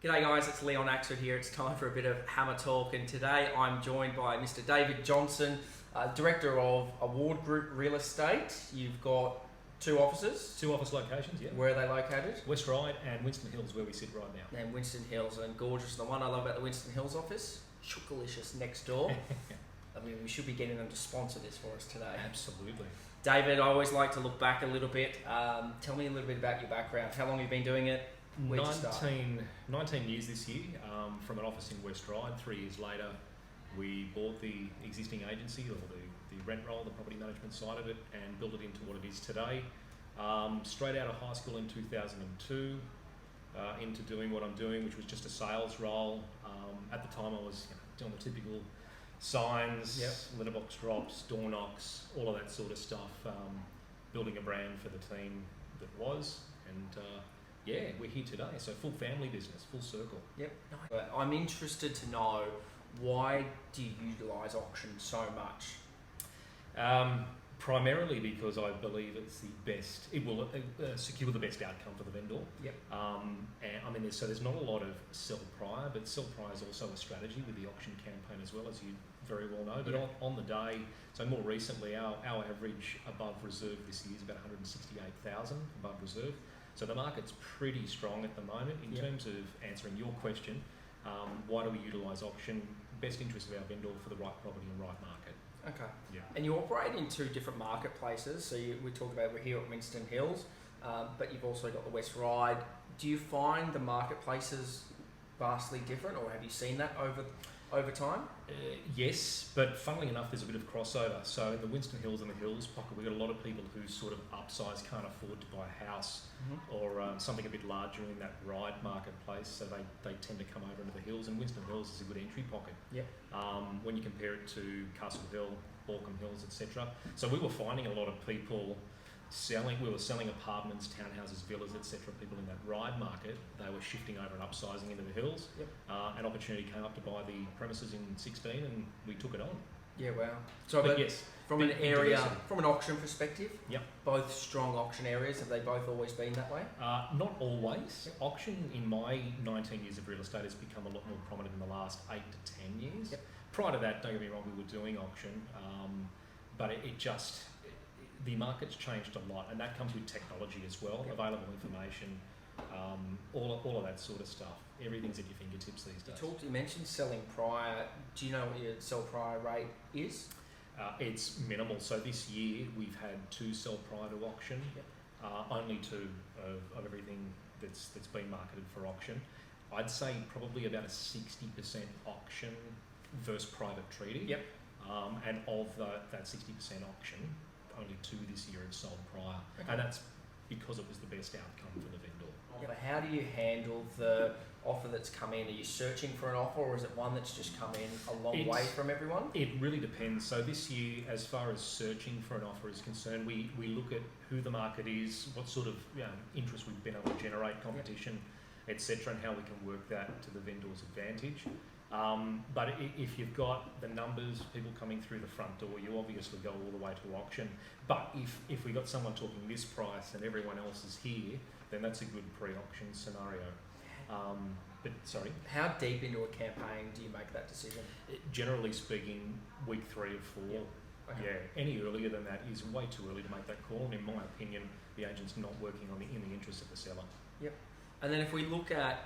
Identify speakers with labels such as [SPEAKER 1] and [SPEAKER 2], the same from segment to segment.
[SPEAKER 1] G'day guys, it's Leon Axford here. It's time for a bit of Hammer Talk, and today I'm joined by Mr. David Johnson, Director of Award Group Real Estate. You've got two offices.
[SPEAKER 2] Two office locations, yeah.
[SPEAKER 1] Where are they located?
[SPEAKER 2] West Ryde and Winston Hills, where we sit right now.
[SPEAKER 1] And Winston Hills, and gorgeous. The one I love about the Winston Hills office, Shookalicious next door. I mean, we should be getting them to sponsor this for us today.
[SPEAKER 2] Absolutely.
[SPEAKER 1] David, I always like to look back a little bit. Tell me a little bit about your background. How long have you been doing it?
[SPEAKER 2] 19 years this year, from an office in West Ryde. 3 years later, we bought the existing agency, or the rent roll, the property management side of it, and built it into what it is today. Straight out of high school in 2002, into doing what I'm doing, which was just a sales role. At the time I was doing the typical signs, letterbox drops, door knocks, all of that sort of stuff, building a brand for the team that was, and we're here today. So full family business, full circle.
[SPEAKER 1] Yep. I'm interested to know, why do you utilise auction so much?
[SPEAKER 2] Primarily because I believe it's the best. It will secure the best outcome for the vendor.
[SPEAKER 1] Yep.
[SPEAKER 2] And I mean, there's not a lot of sell prior, but sell prior is also a strategy with the auction campaign as well, as you very well know. But on the day, so more recently, our average above reserve this year is about 168,000 above reserve. So the market's pretty strong at the moment. In terms of answering your question, why do we utilise auction? Best interest of our vendor for the right property and right market.
[SPEAKER 1] Okay.
[SPEAKER 2] Yeah.
[SPEAKER 1] And you operate in two different marketplaces. So we talked about, we're here at Winston Hills, but you've also got the West Ryde. Do you find the marketplaces vastly different, or have you seen that over time?
[SPEAKER 2] Yes, but funnily enough, there's a bit of crossover. So in the Winston Hills and the Hills pocket, we've got a lot of people who sort of upsize, can't afford to buy a house or something a bit larger in that Ryde marketplace, so they tend to come over into the Hills, and Winston Hills is a good entry pocket.
[SPEAKER 1] Yep.
[SPEAKER 2] When you compare it to Castle Hill, Balcombe Hills, etc. So we were finding a lot of people we were selling apartments, townhouses, villas, etc. People in that Ryde market, they were shifting over and upsizing into the Hills.
[SPEAKER 1] Yep.
[SPEAKER 2] An opportunity came up to buy the premises in 16, and we took it on.
[SPEAKER 1] Yeah, wow. So,
[SPEAKER 2] but yes,
[SPEAKER 1] from an auction perspective,
[SPEAKER 2] yep,
[SPEAKER 1] both strong auction areas. Have they both always been that way?
[SPEAKER 2] Not always. Yep. Auction in my 19 years of real estate has become a lot more prominent in the last 8 to 10 years.
[SPEAKER 1] Yep.
[SPEAKER 2] Prior to that, don't get me wrong, we were doing auction, but the market's changed a lot, and that comes with technology as well. Yep. Available information, all of that sort of stuff. Everything's at your fingertips these days.
[SPEAKER 1] You mentioned selling prior. Do you know what your sell prior rate is?
[SPEAKER 2] It's minimal. So this year we've had 2 sell prior to auction.
[SPEAKER 1] Yep.
[SPEAKER 2] Only 2 of everything that's been marketed for auction. I'd say probably about a 60% auction versus private treaty.
[SPEAKER 1] Yep.
[SPEAKER 2] And of that 60% auction, only 2 this year have sold prior, and that's because it was the best outcome for the vendor.
[SPEAKER 1] Yep. How do you handle the offer that's come in? Are you searching for an offer, or is it one that's just come in a long way from everyone?
[SPEAKER 2] It really depends. So this year, as far as searching for an offer is concerned, we look at who the market is, what sort of interest we've been able to generate, competition, etc., and how we can work that to the vendor's advantage. But if you've got the numbers, people coming through the front door, you obviously go all the way to auction. But if we got someone talking this price and everyone else is here, then that's a good pre-auction scenario. But sorry.
[SPEAKER 1] How deep into a campaign do you make that decision?
[SPEAKER 2] Generally speaking, week 3 of 4.
[SPEAKER 1] Yep. Okay.
[SPEAKER 2] Yeah, any earlier than that is way too early to make that call. And in my opinion, the agent's not working in the interest of the seller.
[SPEAKER 1] Yep. And then if we look at,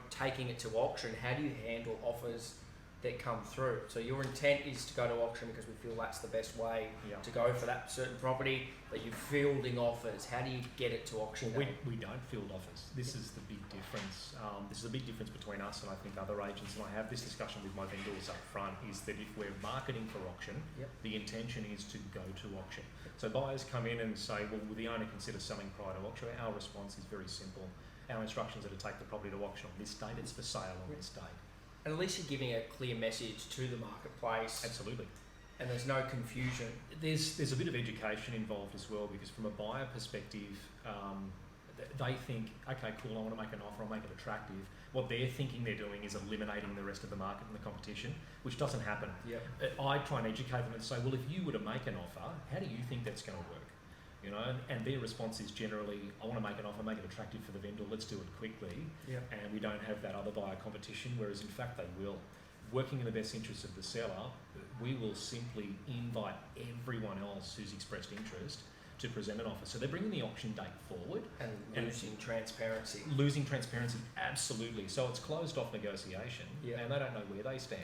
[SPEAKER 1] taking it to auction, how do you handle offers that come through? So your intent is to go to auction because we feel that's the best way to go for that certain property, but you're fielding offers. How do you get it to auction?
[SPEAKER 2] Well, we don't field offers. This is the big difference. This is a big difference between us and I think other agents, and I have this discussion with my vendors up front, is that if we're marketing for auction, the intention is to go to auction. So buyers come in and say, well, will the owner consider selling prior to auction? Our response is very simple. Our instructions are to take the property to auction on this date. It's for sale on this date.
[SPEAKER 1] And at least you're giving a clear message to the marketplace.
[SPEAKER 2] Absolutely.
[SPEAKER 1] And there's no confusion.
[SPEAKER 2] There's a bit of education involved as well, because from a buyer perspective, they think, okay, cool, I want to make an offer, I'll make it attractive. What they're thinking they're doing is eliminating the rest of the market and the competition, which doesn't happen.
[SPEAKER 1] Yep.
[SPEAKER 2] I try and educate them and say, well, if you were to make an offer, how do you think that's going to work? you know, and their response is generally, I want to make an offer, make it attractive for the vendor, let's do it quickly, and we don't have that other buyer competition, whereas in fact they will. Working in the best interests of the seller, we will simply invite everyone else who's expressed interest to present an offer. So they're bringing the auction date forward.
[SPEAKER 1] And losing transparency.
[SPEAKER 2] Losing transparency, absolutely. So it's closed off negotiation, and they don't know where they stand.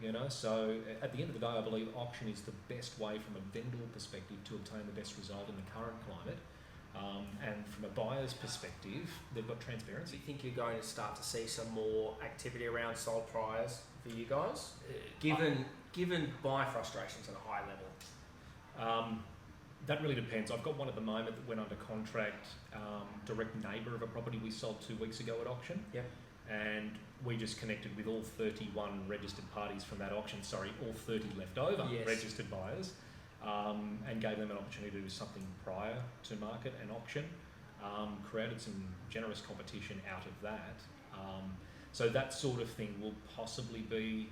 [SPEAKER 2] You know, so at the end of the day, I believe auction is the best way from a vendor perspective to obtain the best result in the current climate. And from a buyer's perspective, they've got transparency.
[SPEAKER 1] Do you think you're going to start to see some more activity around sold priors for you guys, given buyer frustrations at a high level?
[SPEAKER 2] That really depends. I've got one at the moment that went under contract, direct neighbour of a property we sold 2 weeks ago at auction. And we just connected with all 31 registered parties from that auction, all 30 left over registered buyers, and gave them an opportunity to do something prior to market and auction, created some generous competition out of that. So that sort of thing will possibly be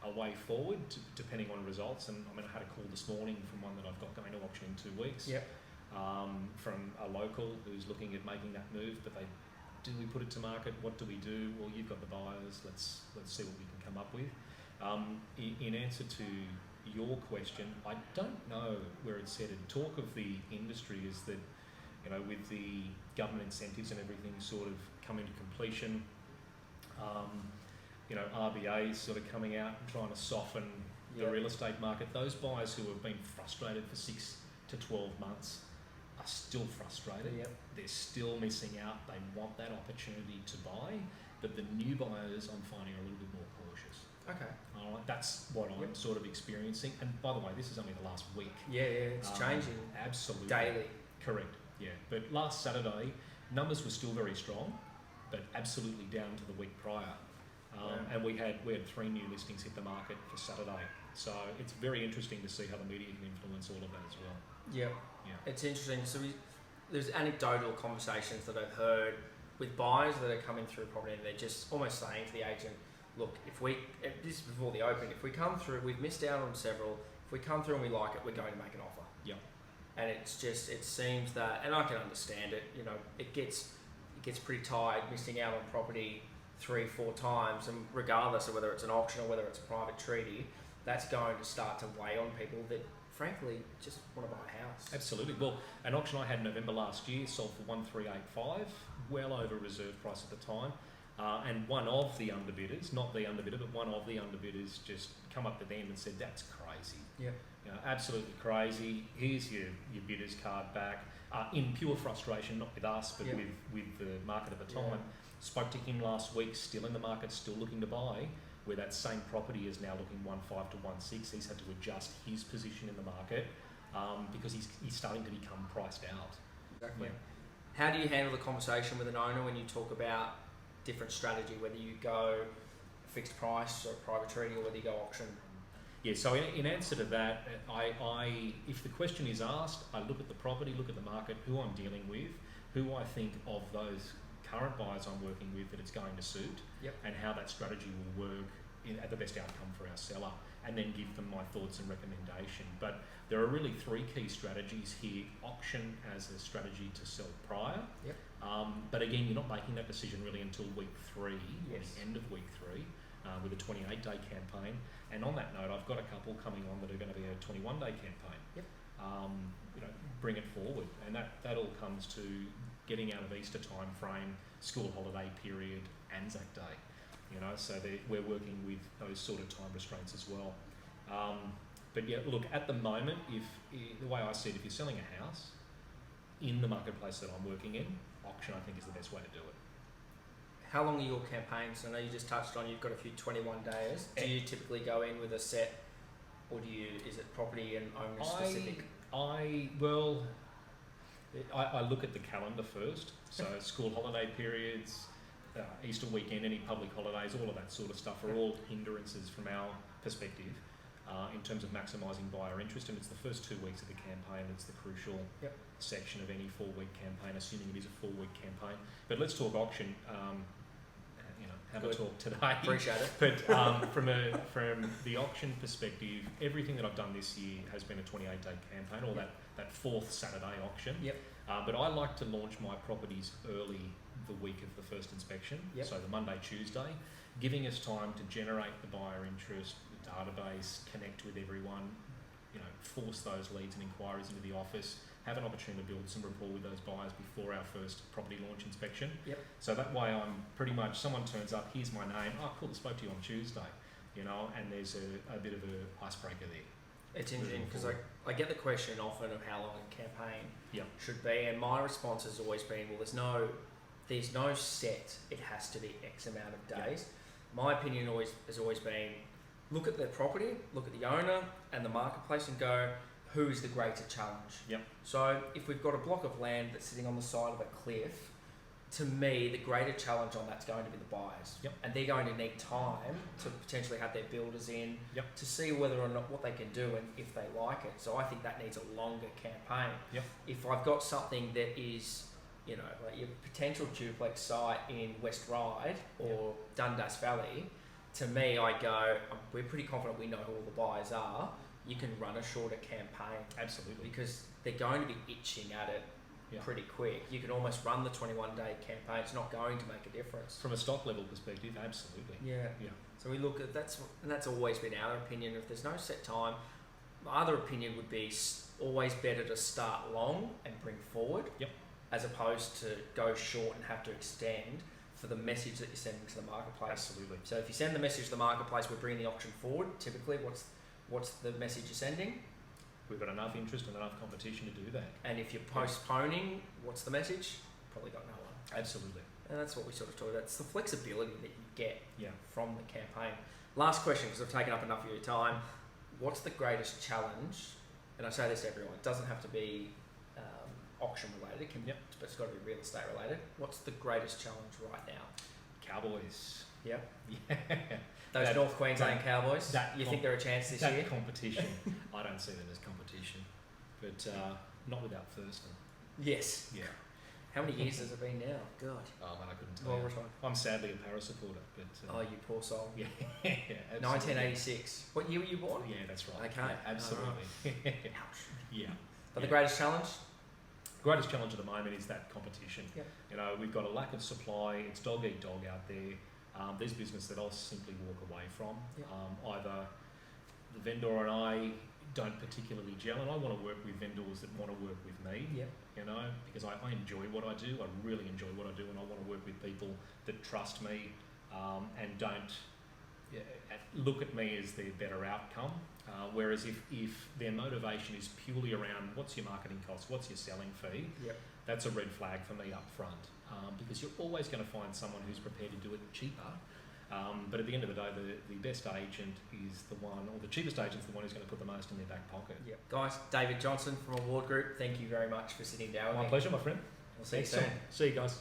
[SPEAKER 2] a way forward, depending on results. And I mean, I had a call this morning from one that I've got going to auction in 2 weeks, from a local who's looking at making that move, but do we put it to market? What do we do? Well, you've got the buyers. Let's see what we can come up with. In answer to your question, I don't know where it's headed. Talk of the industry is that, you know, with the government incentives and everything sort of coming to completion, you know, RBA is sort of coming out and trying to soften the real estate market. Those buyers who have been frustrated for 6 to 12 months are still frustrated. They're still missing out. They want that opportunity to buy, but the new buyers I'm finding are a little bit more cautious.
[SPEAKER 1] Okay.
[SPEAKER 2] All right, that's what I'm sort of experiencing. And by the way, this is only the last week.
[SPEAKER 1] It's changing.
[SPEAKER 2] Absolutely.
[SPEAKER 1] Daily.
[SPEAKER 2] Correct. But last Saturday, numbers were still very strong, but absolutely down to the week prior. And we had 3 new listings hit the market for Saturday. So it's very interesting to see how the media can influence all of that as well.
[SPEAKER 1] It's interesting. So there's anecdotal conversations that I've heard with buyers that are coming through property, and they're just almost saying to the agent, look, this is before the opening, if we come through, we've missed out on several, if we come through and we like it, we're going to make an offer. And it seems that, and I can understand it, you know, it gets pretty tired missing out on property 3-4 times, and regardless of whether it's an auction or whether it's a private treaty, that's going to start to weigh on people that frankly just want to buy a house.
[SPEAKER 2] Absolutely. Well, an auction I had in November last year sold for 1,385, well over reserve price at the time. And one of the underbidders, not the underbidder, but one of the underbidders just come up to them and said, that's crazy. You know, absolutely crazy. Here's your bidder's card back. In pure frustration, not with us, but with the market at the time. Spoke to him last week, still in the market, still looking to buy, where that same property is now looking 1.5 to 1.6. He's had to adjust his position in the market because he's starting to become priced out.
[SPEAKER 1] Exactly. How do you handle the conversation with an owner when you talk about different strategy, whether you go fixed price or private treaty or whether you go auction?
[SPEAKER 2] So in answer to that, if the question is asked, I look at the property, look at the market, who I'm dealing with, who I think of those current buyers I'm working with that it's going to suit, and how that strategy will work at the best outcome for our seller, and then give them my thoughts and recommendation. But there are really 3 key strategies here. Auction as a strategy to sell prior. But again, you're not making that decision really until week 3, or the end of week 3, with a 28-day campaign. And on that note, I've got a couple coming on that are going to be a 21-day campaign. You know, bring it forward, and that all comes to getting out of Easter time frame, school holiday period, Anzac Day. You know, so we're working with those sort of time restraints as well. But look, at the moment, the way I see it, if you're selling a house in the marketplace that I'm working in, auction I think is the best way to do it.
[SPEAKER 1] How long are your campaigns? I know you just touched on you've got a few 21 days. Do you typically go in with a set, or is it property and owner specific?
[SPEAKER 2] I look at the calendar first. So school holiday periods, Easter weekend, any public holidays, all of that sort of stuff are all hindrances from our perspective in terms of maximising buyer interest. And it's the first 2 weeks of the campaign that's the crucial section of any 4-week campaign, assuming it is a 4-week campaign. But let's talk auction. You know, have a talk today.
[SPEAKER 1] Appreciate it.
[SPEAKER 2] But from the auction perspective, everything that I've done this year has been a 28-day campaign, or that fourth Saturday auction.
[SPEAKER 1] Yep.
[SPEAKER 2] But I like to launch my properties early the week of the first inspection, so the Monday, Tuesday, giving us time to generate the buyer interest, the database, connect with everyone, force those leads and inquiries into the office, have an opportunity to build some rapport with those buyers before our first property launch inspection.
[SPEAKER 1] Yep.
[SPEAKER 2] So that way I'm pretty much, someone turns up, here's my name, oh cool, I spoke to you on Tuesday, and there's a bit of an icebreaker there.
[SPEAKER 1] It's interesting because I get the question often of how long a campaign should be, and my response has always been, well, there's no set, it has to be X amount of days. My opinion has always been, look at the property, look at the owner and the marketplace and go, who is the greater challenge?
[SPEAKER 2] Yep.
[SPEAKER 1] So if we've got a block of land that's sitting on the side of a cliff, to me, the greater challenge on that's going to be the buyers.
[SPEAKER 2] Yep.
[SPEAKER 1] And they're going to need time to potentially have their builders in to see whether or not what they can do and if they like it. So I think that needs a longer campaign.
[SPEAKER 2] Yep.
[SPEAKER 1] If I've got something that is, like your potential duplex site in West Ryde or Dundas Valley, to me, I go, we're pretty confident we know who all the buyers are. You can run a shorter campaign.
[SPEAKER 2] Absolutely.
[SPEAKER 1] Because they're going to be itching at it pretty quick. You can almost run the 21-day campaign. It's not going to make a difference.
[SPEAKER 2] From a stock level perspective, absolutely.
[SPEAKER 1] Yeah. So we look at that's always been our opinion. If there's no set time, my other opinion would be always better to start long and bring forward, as opposed to go short and have to extend for the message that you're sending to the marketplace.
[SPEAKER 2] Absolutely.
[SPEAKER 1] So if you send the message to the marketplace, we're bringing the auction forward. Typically, what's the message you're sending?
[SPEAKER 2] We've got enough interest and enough competition to do that.
[SPEAKER 1] And if you're postponing, what's the message? Probably got no one.
[SPEAKER 2] Absolutely.
[SPEAKER 1] And that's what we sort of talk about. It's the flexibility that you get from the campaign. Last question, because I've taken up enough of your time. What's the greatest challenge? And I say this to everyone. It doesn't have to be auction related. But it's got to be real estate related. What's the greatest challenge right now?
[SPEAKER 2] Cowboys.
[SPEAKER 1] Yep. Those North Queensland Cowboys. You think they're a chance this year?
[SPEAKER 2] That competition. I don't see them as competition, but not without Thurston.
[SPEAKER 1] Yes.
[SPEAKER 2] Yeah.
[SPEAKER 1] How many years has it been now? God.
[SPEAKER 2] Oh man, I couldn't tell you. I'm sadly a Para supporter, but
[SPEAKER 1] oh, you poor soul.
[SPEAKER 2] Yeah.
[SPEAKER 1] 1986. What year were you born?
[SPEAKER 2] Yeah, that's right.
[SPEAKER 1] Okay.
[SPEAKER 2] Yeah, absolutely.
[SPEAKER 1] Ouch.
[SPEAKER 2] Yeah.
[SPEAKER 1] But the greatest challenge?
[SPEAKER 2] Greatest challenge at the moment is that competition.
[SPEAKER 1] Yep.
[SPEAKER 2] We've got a lack of supply. It's dog eat dog out there. There's business that I'll simply walk away from.
[SPEAKER 1] Yep.
[SPEAKER 2] Either the vendor and I don't particularly gel, and I want to work with vendors that want to work with me.
[SPEAKER 1] Yep.
[SPEAKER 2] Because I enjoy what I do. I really enjoy what I do, and I want to work with people that trust me and don't look at me as their better outcome. Whereas if their motivation is purely around what's your marketing cost, what's your selling fee, that's a red flag for me up front. Because you're always going to find someone who's prepared to do it cheaper. But at the end of the day, the best agent is the one, or the cheapest agent is the one who's going to put the most in their back pocket.
[SPEAKER 1] Yep. Guys, David Johnson from Award Group, thank you very much for sitting down with me.
[SPEAKER 2] My pleasure, my friend.
[SPEAKER 1] We'll see you soon.
[SPEAKER 2] See you guys.